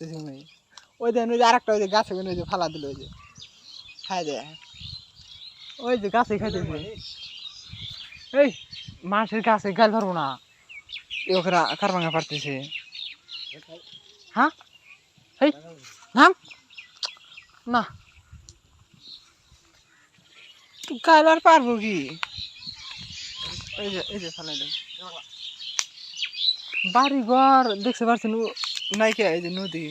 ওই দেন ওই যে আরেকটা ওই যে গাছে ওই যে ফালা দিল ওই যে খাই দেয় ওই যে গাছে খাইতেছে এই মাছের গাছে গাল পারবো না ওরা কার ভাঙা পারতেছে হ্যাঁ এই নাম না তুই গাল আর পারবো কি এই যে ফালাই দেয় বাড়ি ঘর দেখতে পাচ্ছেন নাইকে এই যে নদী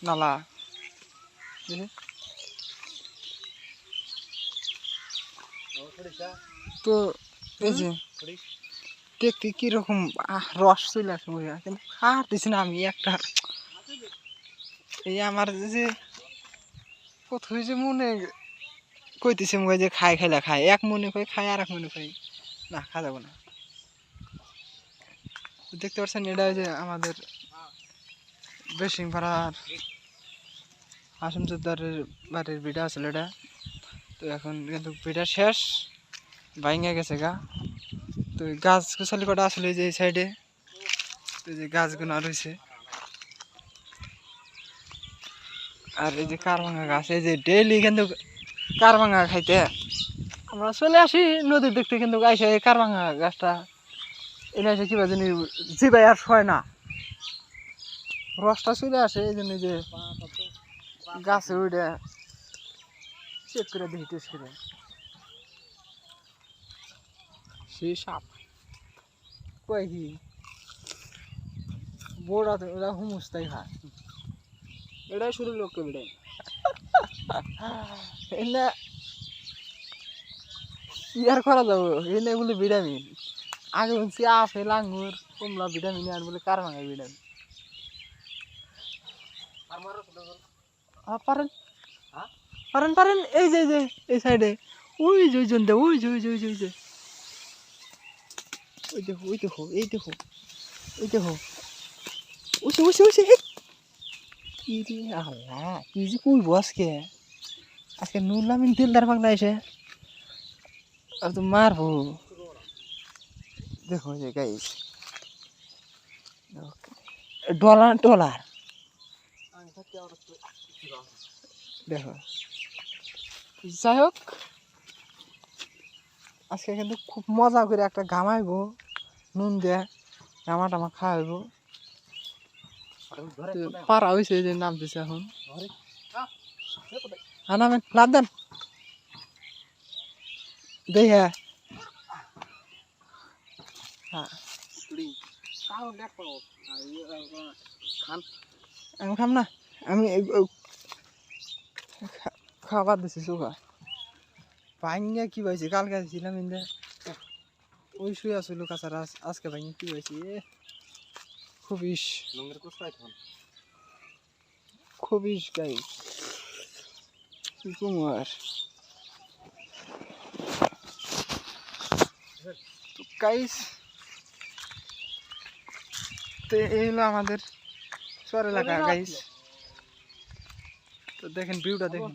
নালা তো এই যে দেখতে কিরকম রস চলে আসে কিন্তু খাটতেছি না আমি একটা এই আমার যে কোথায় যে মনে কইতেছে মুখে যে খাইলা খাই এক মনে কই খাই আর এক মনে কই না খাওয়া যাবো না দেখতে পাচ্ছেন এটা যে আমাদের বেশিংপাড়ার হাসিম জোদ্দারের বাড়ির ভিটা আসলে এটা তো এখন কিন্তু ভিটা শেষ ভাঙে গেছে গা তো গাছ গোছালি কটা আসলে যে এই সাইডে তো যে গাছগুলো রয়েছে আর এই যে কারভাঙা গাছ এই যে ডেইলি কিন্তু কারভাঙা খাইতে আমরা চলে আসি নদীর দেখতে কিন্তু আইসে এই কারভাঙা গাছটা এনে এসে কিবা জানি জিবাই আর শয় না রসটা চলে আসে এই জন্য যে গাছে উঠে চেক করে দেখি টেস্ট করে সেই সাপ কয় কি বোড়া তো ওরা হুমুস্তাই খায় এটাই শুরু লোককে বেড়ে এনে ইয়ার করা যাবো এনে এগুলো ভিটামিন আগে বলছি আপেল আঙুর কমলা ভিটামিন আর বলে কার ভাঙা ভিটামিন পারেন পারেন পারেন এই যে এই সাইডে ওই যে ওই জন ওই যে ওই যে ওই যে ওই যে ওই দেখো ওই দেখো এই দেখো ওই দেখো ওইসে ওইসে ওইসে কি রে আল্লাহ কি যে কইব আজকে আজকে নুরলামিন তেলদার পাক না এসে আর তো মারবো দেখো যে গাইস ডলার ডলার দেখো যাই হোক আজকে কিন্তু খুব মজা করে একটা ঘামাইবো নুন দিয়ে ঘামা টামা খাওয়াইবো পারা হয়েছে যে নাম দিছে এখন নামেন লাভ দেন দেখ হ্যাঁ আমি খাম না আমি খাবার দিছি চোখা ভাঙ্গা কি পাইছি কালকে ছিলাম ইন্দে ওই শুয়ে আসলো কাছার আজকে ভাঙ্গা কি পাইছি খুবিস খুবিস গাই কি কুমার তো গাইস তো এই হলো আমাদের শহর এলাকা গাইস তো দেখেন ভিউটা দেখেন